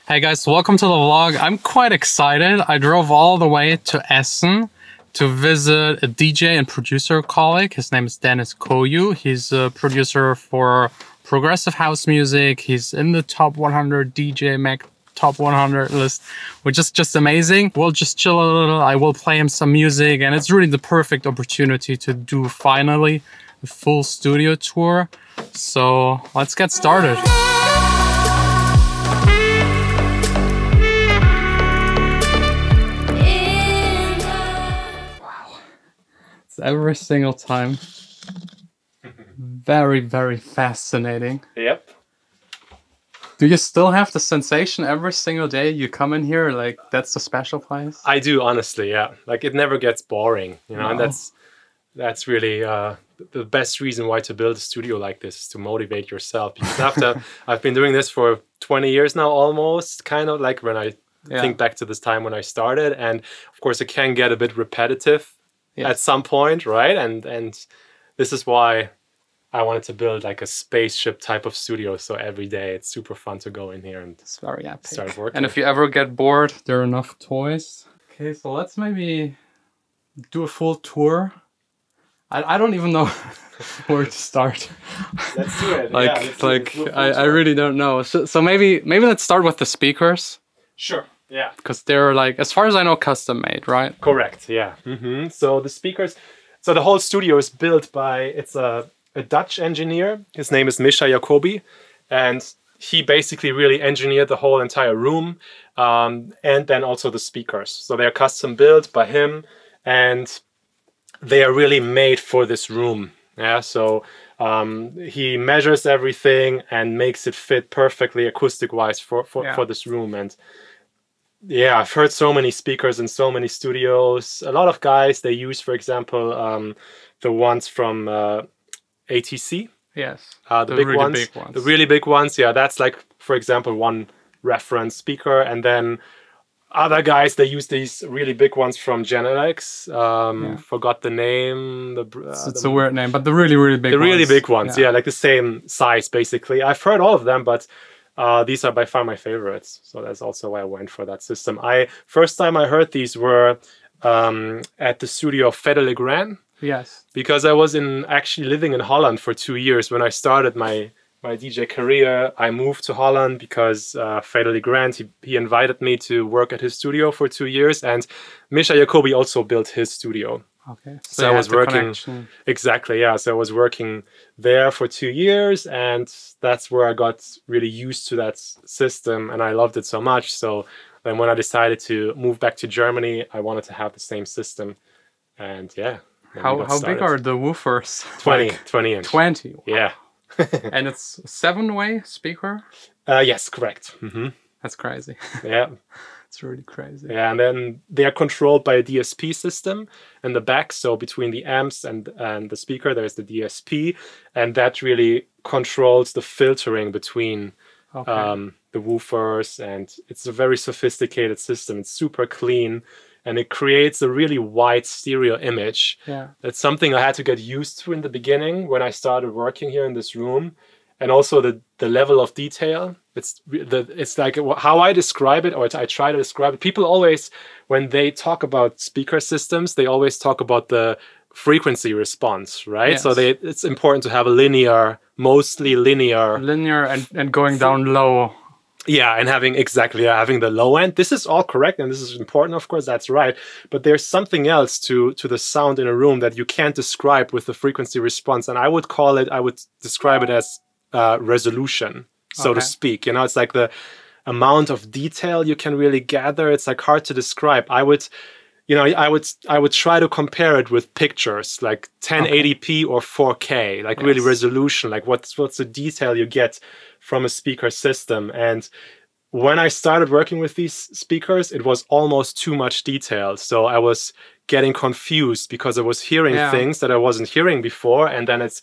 Hey guys, welcome to the vlog. I'm quite excited. I drove all the way to Essen to visit a DJ and producer colleague. His name is DENIZ KOYU. He's a producer for progressive house music. He's in the top 100 DJ Mag top 100 list, which is just amazing. We'll just chill a little. I will play him some music, and it's really the perfect opportunity to do finally a full studio tour. So let's get started. Every single time. Very, very fascinating. Yep. Do you still have the sensation every single day you come in here, like that's the special place? I do, honestly, yeah. Like it never gets boring, you know, No. and that's really the best reason why to build a studio like this, is to motivate yourself. Because after I've been doing this for 20 years now, almost, kind of like when I think back to this time when I started, and of course it can get a bit repetitive. Yes. At some point, right? And this is why I wanted to build like a spaceship type of studio. So every day it's super fun to go in here and it's very epic. Start working. And if you ever get bored, there are enough toys. Okay, so let's maybe do a full tour. I don't even know where to start. Let's do it. I really don't know. So maybe let's start with the speakers. Sure. Yeah, because they're like, as far as I know, custom made, right? Correct. Yeah. So the speakers, so the whole studio is built by, it's a Dutch engineer. His name is Misha Jacobi, and he basically really engineered the whole entire room, and then also the speakers. So they're custom built by him, and they are really made for this room. Yeah. So he measures everything and makes it fit perfectly acoustic-wise for this room. And yeah, I've heard so many speakers in so many studios. A lot of guys, they use, for example, the ones from ATC. Yes, the big really ones. Big ones. The really big ones, yeah. That's like, for example, one reference speaker. And then other guys, they use these really big ones from Genelex. Forgot the name. It's a weird name, but the really, really big ones. The really big ones, yeah, like the same size, basically. I've heard all of them, but these are by far my favorites, so that's also why I went for that system. First time I heard these were at the studio of Fede Legrand. Yes. Because I was actually living in Holland for 2 years when I started my DJ career. I moved to Holland because Fede Legrand, he invited me to work at his studio for 2 years, and Misha Jacobi also built his studio. Okay. So I was working exactly, yeah. So I was working there for 2 years, and that's where I got really used to that system, and I loved it so much. So then when I decided to move back to Germany, I wanted to have the same system, and yeah. How big are the woofers? 20 inch. 20. Wow. Yeah. And it's 7-way speaker. Yes, correct. That's crazy. Yeah. It's really crazy. Yeah, and then they are controlled by a DSP system in the back. So between the amps and the speaker, there's the DSP, and that really controls the filtering between the woofers. And it's a very sophisticated system. It's super clean, and it creates a really wide stereo image. Yeah, that's something I had to get used to in the beginning when I started working here in this room. And also the level of detail. It's like how I describe it, or I try to describe it. People always, when they talk about speaker systems, they always talk about the frequency response, right? Yes. So it's important to have a mostly linear and going down low. Yeah, and having the low end. This is all correct, and this is important, of course, that's right. But there's something else to the sound in a room that you can't describe with the frequency response, and I would describe it as resolution, so to speak. You know, it's like the amount of detail you can really gather. It's like hard to describe. I would try to compare it with pictures, like 1080p or 4K, like really resolution, like what's the detail you get from a speaker system. And when I started working with these speakers, it was almost too much detail. So I was getting confused because I was hearing things that I wasn't hearing before, and then it's,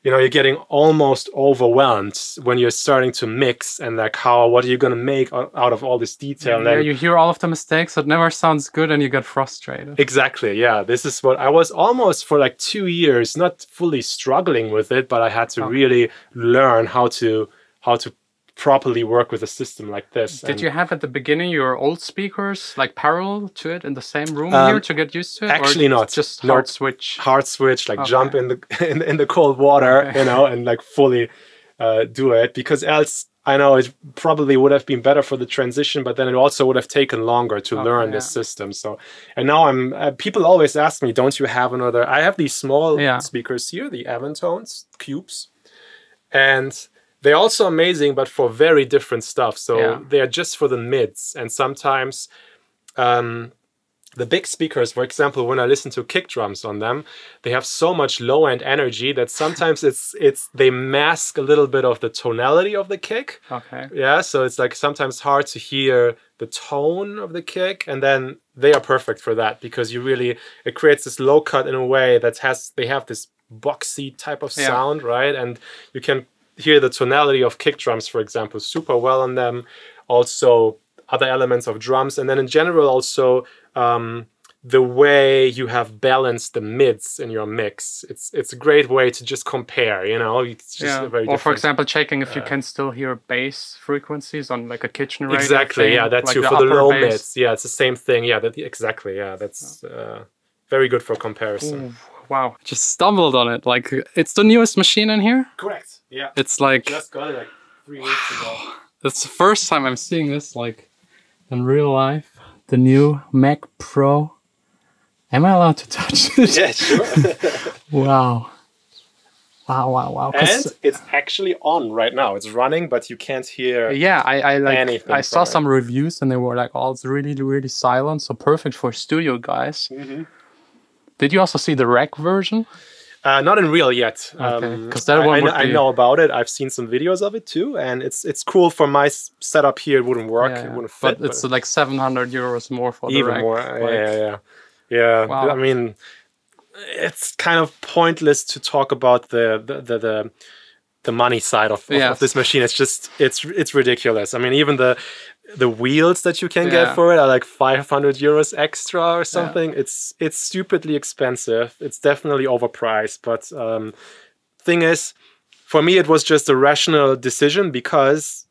you're getting almost overwhelmed when you're starting to mix, and like, what are you going to make out of all this detail? Yeah, you hear all of the mistakes, so it never sounds good, and you get frustrated. Exactly, yeah. This is what I was almost for like 2 years, not fully struggling with it, but I had to really learn how to properly work with a system like this. Did you have at the beginning your old speakers like parallel to it in the same room here to get used to it? Actually, or not. Just hard switch. Hard switch, like jump in the in the cold water, you know, and like fully do it, because else I know it probably would have been better for the transition, but then it also would have taken longer to learn this system. So, and now I'm people always ask me, don't you have another? I have these small speakers here, the Avantones cubes, and they're also amazing, but for very different stuff. So they are just for the mids. And sometimes the big speakers, for example, when I listen to kick drums on them, they have so much low-end energy that sometimes they mask a little bit of the tonality of the kick. Okay. Yeah, so it's like sometimes hard to hear the tone of the kick, and then they are perfect for that, because it creates this low cut in a way that they have this boxy type of sound, right? And you can hear the tonality of kick drums, for example, super well on them. Also other elements of drums, and then in general also the way you have balanced the mids in your mix. It's a great way to just compare, you know. It's just a very or for example, checking if you can still hear bass frequencies on like a kitchen radio. Exactly, thing, yeah, that's like true for the low bass. mids. Yeah, it's the same thing. Yeah, exactly. Yeah, that's very good for comparison. Ooh, wow, just stumbled on it. Like, it's the newest machine in here? Correct. Yeah. It's like just got it like 3 weeks ago. It's the first time I'm seeing this like in real life. The new Mac Pro. Am I allowed to touch it? Yeah, sure. Wow. Wow. And it's actually on right now. It's running, but you can't hear anything. I saw some reviews and they were like, oh, it's really, really silent. So perfect for studio guys. Mm-hmm. Did you also see the rack version? Not in real yet. Because that one I know about it. I've seen some videos of it too, and it's cool. For my setup here, it wouldn't work. It wouldn't fit. But it's like 700 euros more for the rack. Even more. Yeah. Wow. I mean, it's kind of pointless to talk about the money side of this machine. It's just it's ridiculous. I mean, even the wheels that you can get for it are like 500 euros extra or something. It's stupidly expensive. It's definitely overpriced. But thing is, for me, it was just a rational decision because,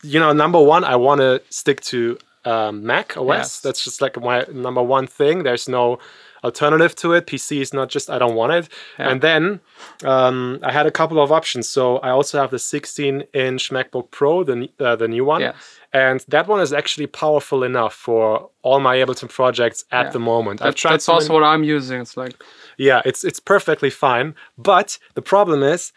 you know, number one, I want to stick to Mac OS. Yes. That's just like my number one thing. There's no alternative to it. PC is not just, I don't want it. Yeah. And then I had a couple of options. So I also have the 16-inch MacBook Pro, the new one. Yes. And that one is actually powerful enough for all my Ableton projects at the moment. That's also what I'm using. It's like... Yeah, it's perfectly fine. But the problem is,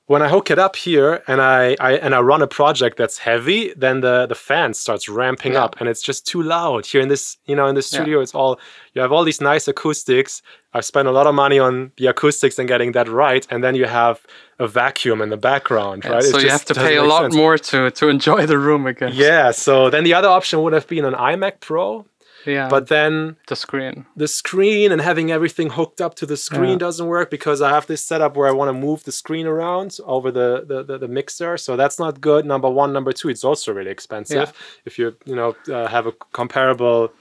when I hook it up here and I run a project that's heavy, then the fan starts ramping up and it's just too loud. Here in this, you know, in the studio, it's all, you have all these nice acoustics. I've spent a lot of money on the acoustics and getting that right, and then you have a vacuum in the background, right? So you have to pay a lot more to enjoy the room again. Yeah, so then the other option would have been an iMac Pro. Yeah, but then the screen and having everything hooked up to the screen doesn't work, because I have this setup where I want to move the screen around over the mixer, so that's not good. Number one. Number two, it's also really expensive. If you have a comparable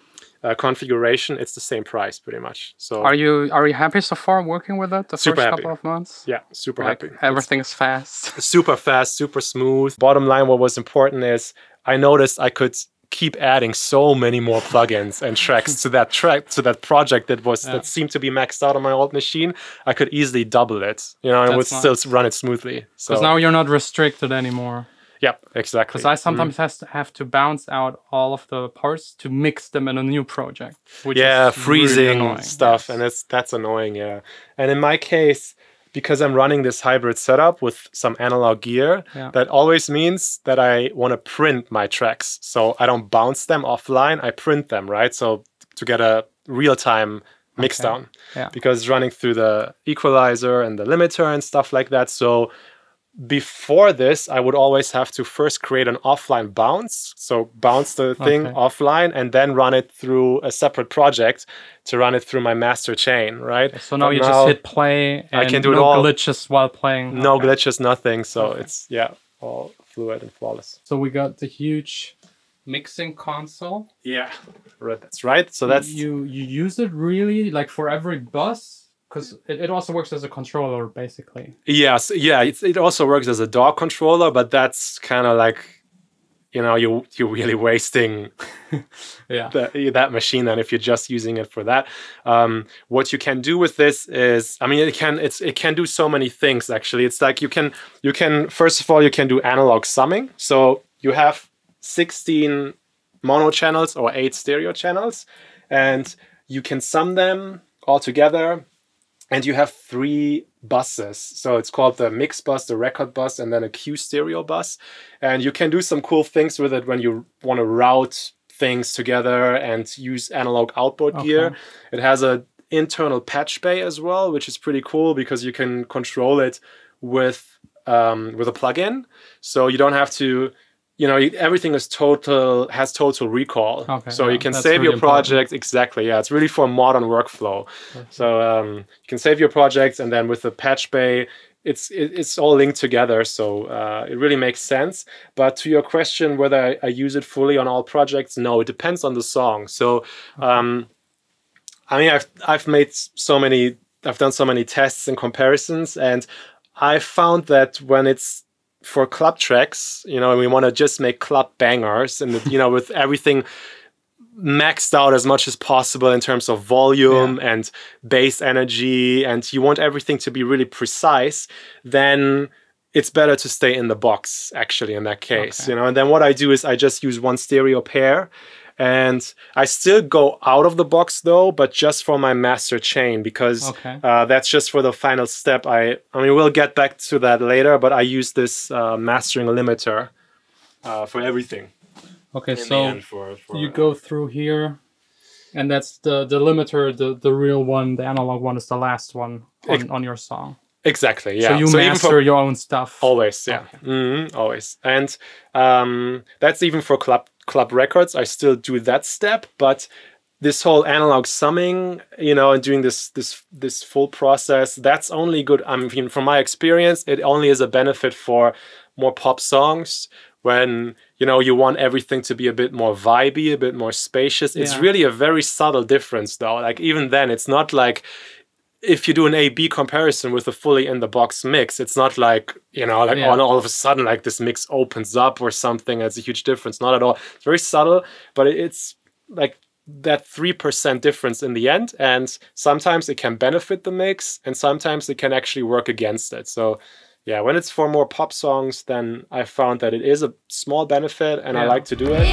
configuration, it's the same price pretty much. So are you happy so far working with it? The first couple of months? Yeah, super happy. Everything's fast. Super fast, super smooth. Bottom line, what was important is I noticed I could keep adding so many more plugins and tracks to that project that seemed to be maxed out on my old machine. I could easily double it, you know, and would still run it smoothly. So because now you're not restricted anymore. Yeah, exactly. Because I sometimes have to bounce out all of the parts to mix them in a new project. Which is freezing really stuff, and that's annoying. Yeah, and in my case, because I'm running this hybrid setup with some analog gear, that always means that I want to print my tracks. So I don't bounce them offline, I print them, right? So to get a real-time mix down. Yeah. Because running through the equalizer and the limiter and stuff like that. So before this, I would always have to first create an offline bounce. So bounce the thing offline and then run it through a separate project to run it through my master chain, right? So now you just hit play and I can do no glitches while playing. No glitches, nothing. So it's, all fluid and flawless. So we got the huge mixing console. Yeah, that's right. So that's... You use it really like for every bus? because it also works as a controller, basically. Yes, yeah, it also works as a DAW controller, but that's kind of like, you know, you're really wasting Yeah. that machine then if you're just using it for that. What you can do with this is, I mean, it can do so many things actually. It's like you can first of all, you can do analog summing. So you have 16 mono channels or 8 stereo channels, and you can sum them all together, and you have 3 buses. So it's called the mix bus, the record bus, and then a Q stereo bus. And you can do some cool things with it when you want to route things together and use analog outboard gear. It has an internal patch bay as well, which is pretty cool because you can control it with a plugin. So you don't have to, you know, everything is has total recall. So you can save your project. Exactly. Yeah, it's really for modern workflow. So you can save your projects, and then with the patch bay, it's all linked together. So it really makes sense. But to your question, whether I use it fully on all projects, no, it depends on the song. So I mean, I've done so many tests and comparisons, and I found that when it's for club tracks, you know, and we want to just make club bangers, and you know, with everything maxed out as much as possible in terms of volume and bass energy, and you want everything to be really precise, then it's better to stay in the box actually in that case. You know, and then what I do is I just use one stereo pair. And I still go out of the box though, but just for my master chain, because that's just for the final step. I mean, we'll get back to that later, but I use this mastering limiter for everything. Okay, so you go through here, and that's the limiter, the real one. The analog one is the last one on your song. Exactly, yeah. So you master your own stuff. Always, yeah. Always. And that's even for club records. I still do that step, but this whole analog summing, you know, and doing this full process, that's only good. I mean, from my experience, it only is a benefit for more pop songs when, you know, you want everything to be a bit more vibey, a bit more spacious. It's really a very subtle difference though. Like even then, it's not like, if you do an A-B comparison with a fully in-the-box mix, it's not like, you know, like all of a sudden, like this mix opens up or something. That's a huge difference. Not at all. It's very subtle, but it's like that 3% difference in the end. And sometimes it can benefit the mix, and sometimes it can actually work against it. So yeah, when it's for more pop songs, then I found that it is a small benefit, and I like to do it.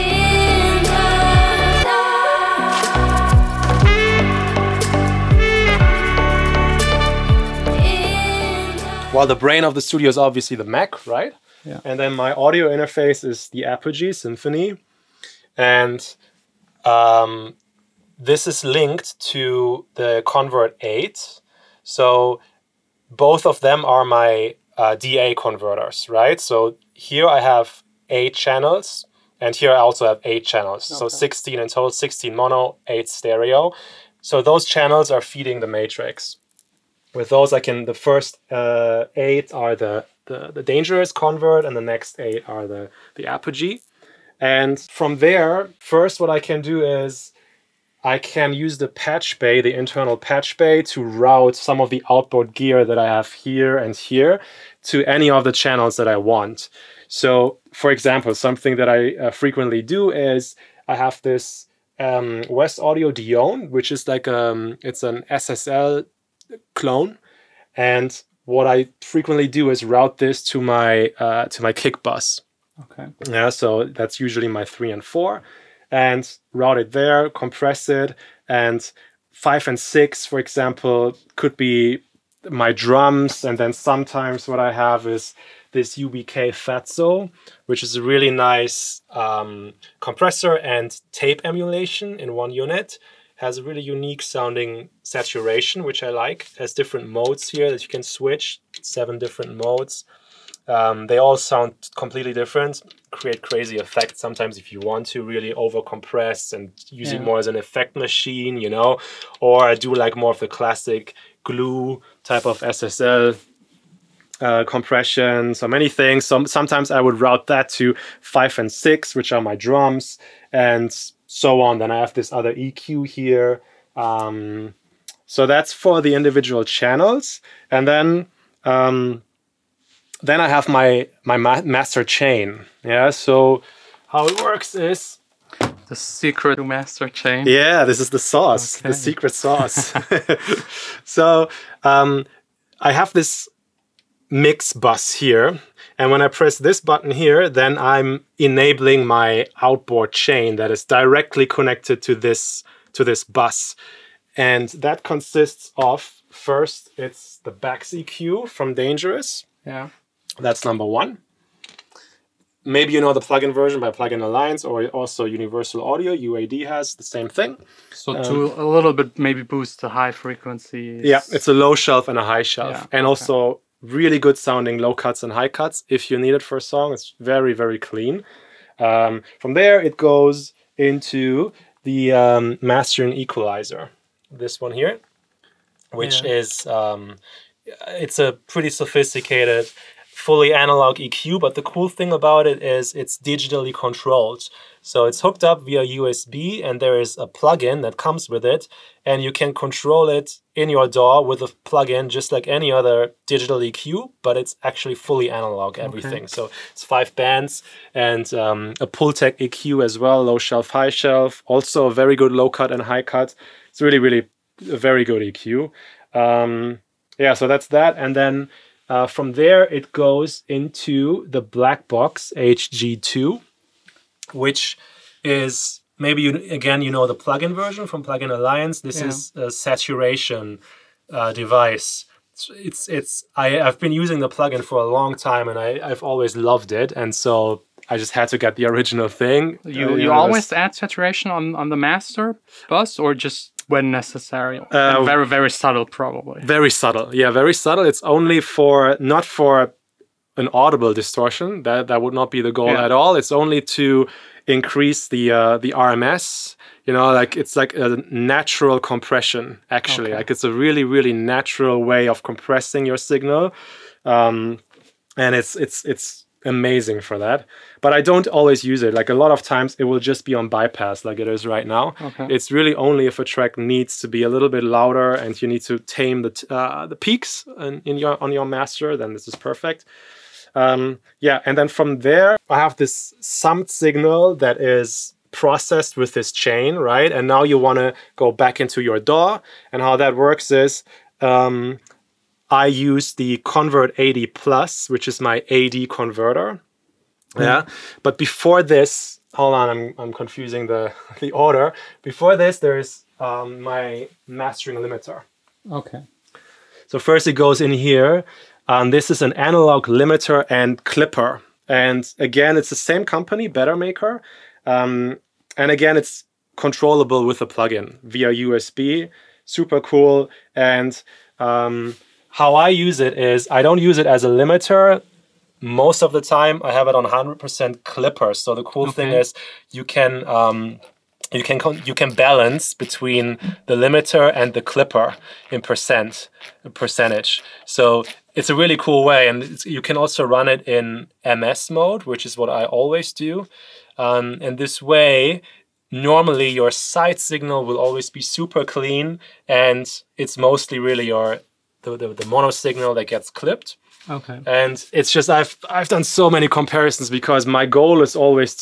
Well, the brain of the studio is obviously the Mac, right? Yeah. And then my audio interface is the Apogee Symphony. And this is linked to the Convert 8. So both of them are my DA converters, right? So here I have 8 channels, and here I also have 8 channels. So 16 in total, 16 mono, 8 stereo. So those channels are feeding the matrix. With those, the first 8 are the dangerous convert, and the next 8 are the Apogee. And from there, first what I can do is I can use the patch bay, the internal patch bay, to route some of the outboard gear that I have here and here to any of the channels that I want. So, for example, something that I frequently do is I have this West Audio Dione, which is like it's an SSL clone, and what I frequently do is route this to my kick bus. Yeah, so that's usually my 3 and 4, and route it there, compress it, and 5 and 6, for example, could be my drums, and then sometimes what I have is this UBK Fatso, which is a really nice compressor and tape emulation in one unit. Has a really unique sounding saturation, which I like. It has different modes here that you can switch, 7 different modes. They all sound completely different, create crazy effects sometimes if you want to really over compress and use it more as an effect machine, you know, or I do like more of the classic glue type of SSL compression, so many things. Sometimes I would route that to 5 and 6, which are my drums, and so on. Then I have this other EQ here, So that's for the individual channels. And then I have my master chain. Yeah. So how it works is the secret master chain. Yeah, this is the sauce, the secret sauce. So I have this mix bus here. And when I press this button here, then I'm enabling my outboard chain that is directly connected to this bus. And that consists of, first, it's the Bax EQ from Dangerous. Yeah. That's number one. Maybe you know the plugin version by Plugin Alliance, or also Universal Audio, UAD has the same thing. So to a little bit maybe boost the high frequencies. Yeah, it's a low shelf and a high shelf. Yeah, and also really good sounding low cuts and high cuts if you need it for a song. It's very, very clean. From there, it goes into the mastering equalizer. This one here, which is, it's a pretty sophisticated, fully analog EQ, but the cool thing about it is it's digitally controlled. So it's hooked up via USB, and there is a plugin that comes with it, and you can control it in your DAW with a plugin just like any other digital EQ, but it's actually fully analog, everything. So it's 5 bands and a Pultec EQ as well, low shelf, high shelf, also a very good low cut and high cut. It's really, really a very good EQ. Yeah, so that's that. And then from there, it goes into the black box HG2, which is, maybe you know the plugin version from Plugin Alliance. This is a saturation device. I've been using the plugin for a long time, and I've always loved it. And so I just had to get the original thing. You always add saturation on the master bus, or just when necessary? Very, very subtle, probably. Very subtle. Yeah, very subtle. It's only not for an audible distortion. That would not be the goal at all. It's only to increase the RMS. You know, like it's like a natural compression, actually. Like it's a really, really natural way of compressing your signal. And it's amazing for that. But I don't always use it. Like a lot of times it will just be on bypass like it is right now. It's really only if a track needs to be a little bit louder and you need to tame the peaks on your master, then this is perfect. Yeah, and then from there I have this summed signal that is processed with this chain, right? And now you want to go back into your DAW, and how that works is I use the Convert 80 Plus, which is my AD converter. Yeah, but before this, hold on, I'm confusing the order. Before this, there's my mastering limiter. So first it goes in here. This is an analog limiter and clipper. And again, it's the same company, Better Maker. And again, it's controllable with a plugin via USB. Super cool. And how I use it is I don't use it as a limiter. Most of the time, I have it on 100% clipper. So the cool thing is you can balance between the limiter and the clipper in percentage. So it's a really cool way, and you can also run it in MS mode, which is what I always do. And this way, normally your side signal will always be super clean, and it's mostly really the mono signal that gets clipped. And it's just I've done so many comparisons, because my goal is always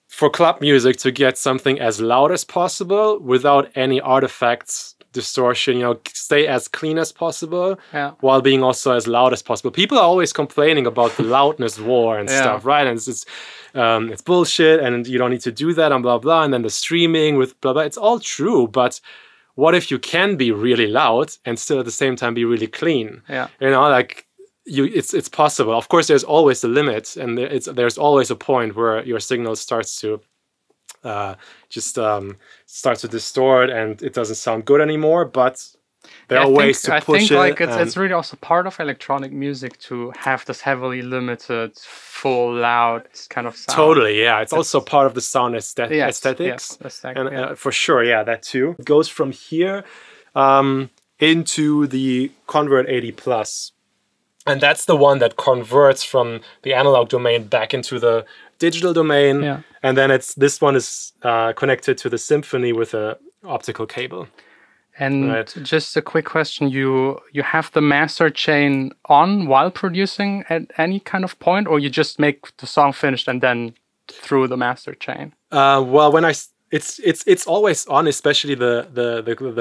for club music to get something as loud as possible without any artifacts, distortion, you know, stay as clean as possible while being also as loud as possible. People are always complaining about the loudness war and stuff, right? And it's bullshit, and you don't need to do that and blah blah, and then the streaming with blah blah. It's all true, but what if you can be really loud and still at the same time be really clean? You know, like it's possible. Of course, there's always a limit, and there's always a point where your signal starts to starts to distort and it doesn't sound good anymore. But there are ways to push it. I think like it's really also part of electronic music to have this heavily limited, full, loud kind of sound. Totally, yeah. It's also part of the sound aesthetics. And for sure, yeah, that too. It goes from here into the Convert 80 Plus. And that's the one that converts from the analog domain back into the digital domain. And then this one is connected to the Symphony with an optical cable. And Right. just a quick question: you have the master chain on while producing at any kind of point, or you just make the song finished and then through the master chain? Well, when it's always on, especially the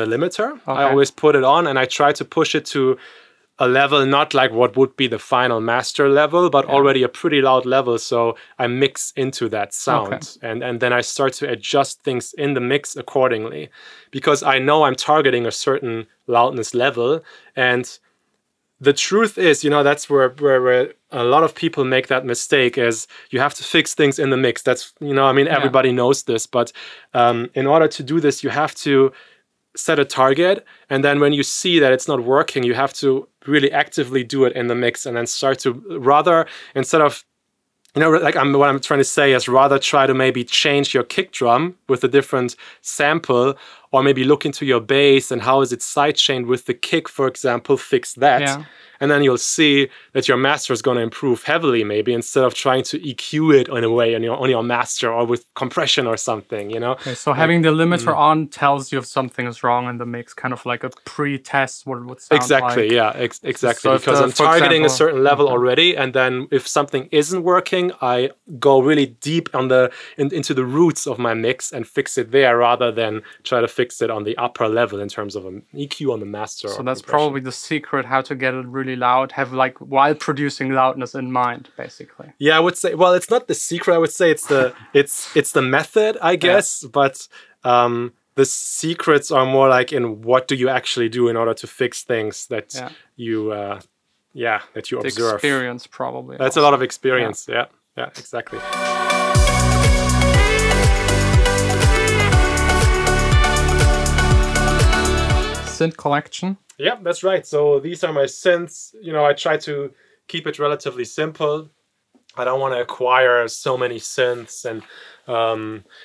limiter. I Okay. always put it on, and I try to push it to a level not like what would be the final master level, but already a pretty loud level. So I mix into that sound, and then I start to adjust things in the mix accordingly, because I know I'm targeting a certain loudness level. And the truth is, you know, that's where a lot of people make that mistake, is you have to fix things in the mix. That's, you know, I mean, everybody knows this, but in order to do this, you have to set a target, and then when you see that it's not working, you have to really actively do it in the mix, and then start to, rather, instead of, you know, like what I'm trying to say is, rather try to maybe change your kick drum with a different sample, or maybe look into your bass and how is it sidechained with the kick, for example, fix that. And then you'll see that your master is going to improve heavily, maybe, instead of trying to EQ it in a way on your master, or with compression or something, you know? Okay, so having the limiter on tells you if something is wrong in the mix, kind of like a pre-test what it would sound exactly, like. Yeah, exactly. So because I'm targeting a certain level already, and then if something isn't working, I go really deep on into the roots of my mix and fix it there, rather than try to fix it on the upper level in terms of an EQ on the master. So that's probably the secret, how to get it really loud, have like while producing loudness in mind, basically. Yeah, I would say, well, it's not the secret. I would say it's the it's the method, I guess. But the secrets are more like in what do you actually do in order to fix things that you that you observe. Experience, probably. That's also a lot of experience. Yeah, exactly. Synth collection. Yeah, that's right. So these are my synths. You know, I try to keep it relatively simple. I don't want to acquire so many synths, and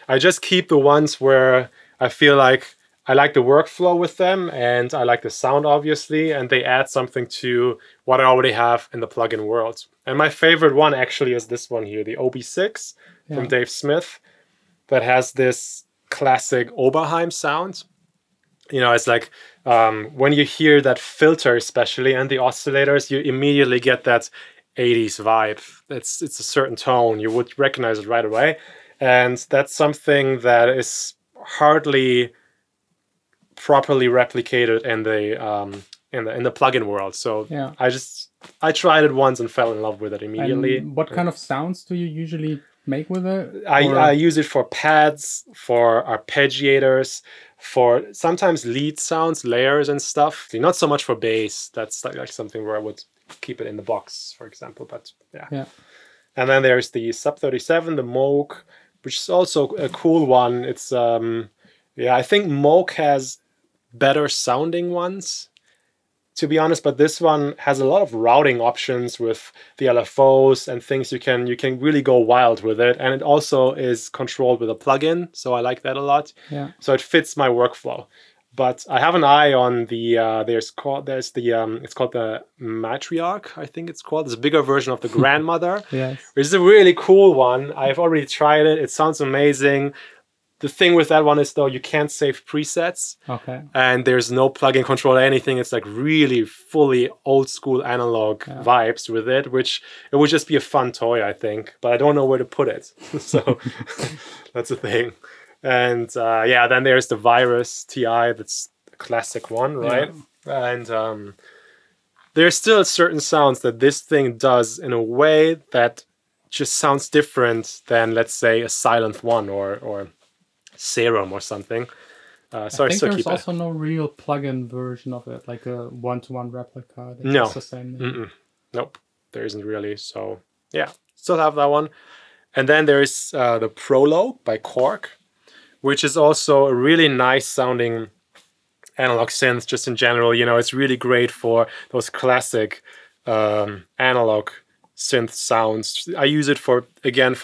I just keep the ones where I feel like I like the workflow with them, and I like the sound, obviously, and they add something to what I already have in the plugin world. And my favorite one actually is this one here, the OB6 from Dave Smith, that has this classic Oberheim sound. You know, it's like when you hear that filter, especially, and the oscillators, you immediately get that 80s vibe. It's a certain tone. You would recognize it right away. And that's something that is hardly properly replicated in the plugin world. So I tried it once and fell in love with it immediately. And what kind of sounds do you usually make with it? I use it for pads, for arpeggiators, for sometimes lead sounds, layers and stuff. Not so much for bass. That's like something where I would keep it in the box, for example. But yeah. And then there's the Sub 37, the Moog, which is also a cool one. It's I think Moog has better sounding ones, to be honest, but this one has a lot of routing options with the LFOs and things. You can really go wild with it, and it also is controlled with a plugin, so I like that a lot. So it fits my workflow. But I have an eye on the it's called the Matriarch, I think it's called. It's a bigger version of the Grandmother. Which is a really cool one. I've already tried it. It sounds amazing. The thing with that one is, though, you can't save presets. And there's no plugin control or anything. It's like really fully old school analog vibes with it, which it would just be a fun toy, I think. But I don't know where to put it. So that's the thing. And then there's the Virus TI. That's a classic one, right? And there's still certain sounds that this thing does in a way that just sounds different than, let's say, a Silent One or Serum or something. So I think there's also no real plugin version of it, like a one-to-one replica. No. The same. Nope, there isn't really. So yeah, still have that one. And then there's the Prologue by Cork, which is also a really nice sounding analog synth just in general. You know, it's really great for those classic analog synth sounds. I use it for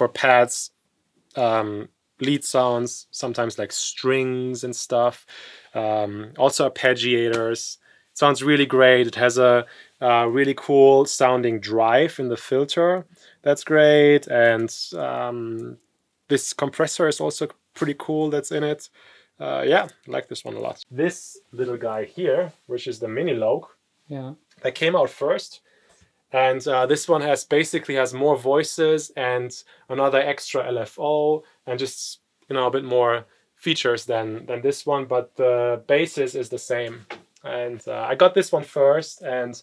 pads, lead sounds, sometimes like strings and stuff. Also arpeggiators. It sounds really great. It has a really cool sounding drive in the filter. That's great. And this compressor is also pretty cool that's in it. yeah, I like this one a lot. This little guy here, which is the Mini Logue, Yeah. that came out first. And this one basically has more voices and another extra LFO and just, you know, a bit more features than this one, but the basis is the same. And I got this one first, and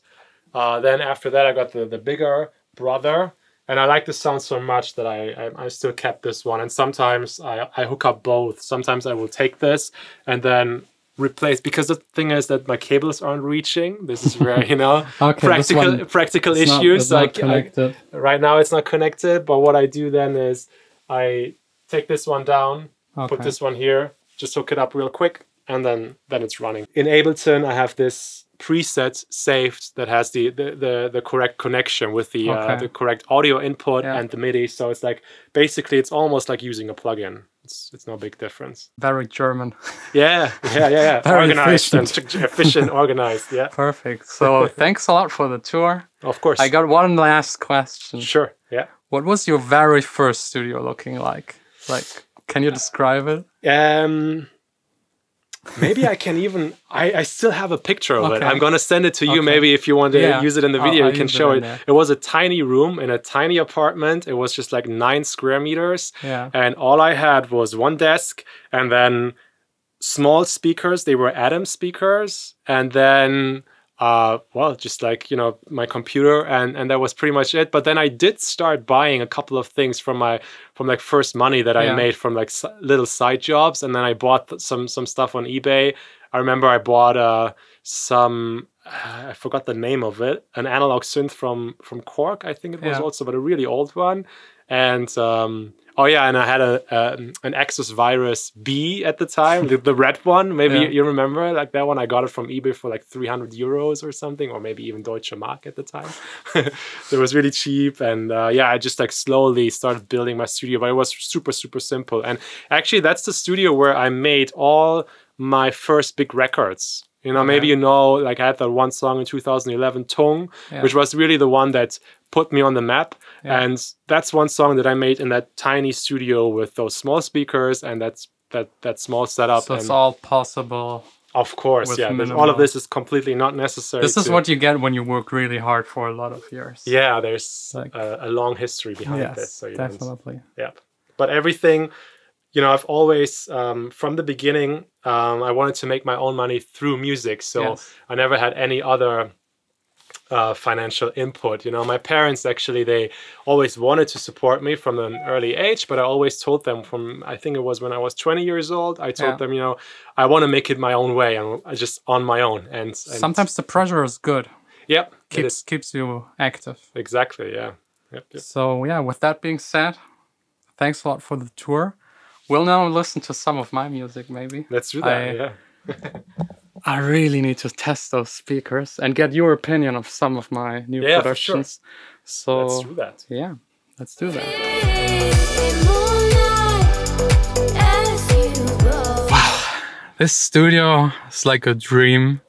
then after that I got the bigger brother. And I like the sound so much that I still kept this one. And sometimes I hook up both. Sometimes I will take this and then replace, because the thing is that my cables aren't reaching. This is where, you know, Okay, practical issues. Not connected. Right now it's not connected. But what I do then is I take this one down, put this one here, just hook it up real quick, and then it's running. In Ableton, I have this preset saved that has the correct connection with the correct audio input and the MIDI. So it's like, basically it's almost like using a plugin. It's no big difference. Very German. Yeah. Very organized efficient. and efficient, organized. Yeah. Perfect. So thanks a lot for the tour. Of course. I got one last question. Sure. Yeah. What was your very first studio looking like? Like, can you describe it? Maybe I can even, I still have a picture of it. I'm going to send it to you. Maybe if you want to use it in the video, you can show it. It was a tiny room in a tiny apartment. It was just like 9 square meters. Yeah. And all I had was one desk and then small speakers. They were Atom speakers. And then, well, just like, you know, my computer, and that was pretty much it. But then I did start buying a couple of things from like first money that I made from like little side jobs. And then I bought some stuff on eBay. I remember I bought some, I forgot the name of it, an analog synth from Cork, I think it was also, but a really old one. And oh yeah, and I had an Axis Virus B at the time, the red one. Maybe you remember, like that one. I got it from eBay for like 300 euros or something, or maybe even Deutsche Mark at the time. It was really cheap, and yeah, I just like slowly started building my studio, but it was super simple. And actually, that's the studio where I made all my first big records. You know, maybe you know, like I had that one song in 2011, Tung, which was really the one that put me on the map. And that's one song that I made in that tiny studio with those small speakers and that small setup. So it's all possible. Of course, yeah. All of this is completely not necessary. This is what you get when you work really hard for a lot of years. Yeah, there's like a long history behind this. So you definitely. Yeah. But everything, you know, I've always, from the beginning, I wanted to make my own money through music. So I never had any other financial input. You know, my parents actually, they always wanted to support me from an early age, but I always told them from, I think it was when I was 20 years old, I told them, you know, I want to make it my own way and just on my own. And sometimes the pressure is good. Yep. Keeps you active. Exactly. Yeah. Yep. So yeah, with that being said, thanks a lot for the tour. We'll now listen to some of my music, maybe. Let's do that, yeah. I really need to test those speakers and get your opinion of some of my new productions. For sure. So let's do that. Yeah, let's do that. Wow, this studio is like a dream.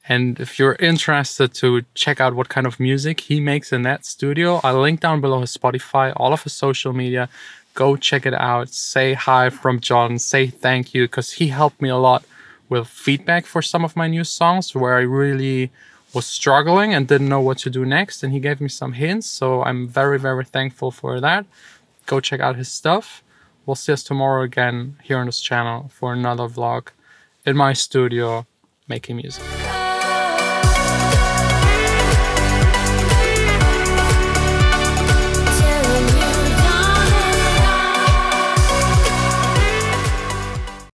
And if you're interested to check out what kind of music he makes in that studio, I'll link down below his Spotify, all of his social media. Go check it out. Say hi from John. Say thank you, because he helped me a lot with feedback for some of my new songs where I really was struggling and didn't know what to do next. And he gave me some hints. So I'm very thankful for that. Go check out his stuff. We'll see us tomorrow again here on this channel for another vlog in my studio making music.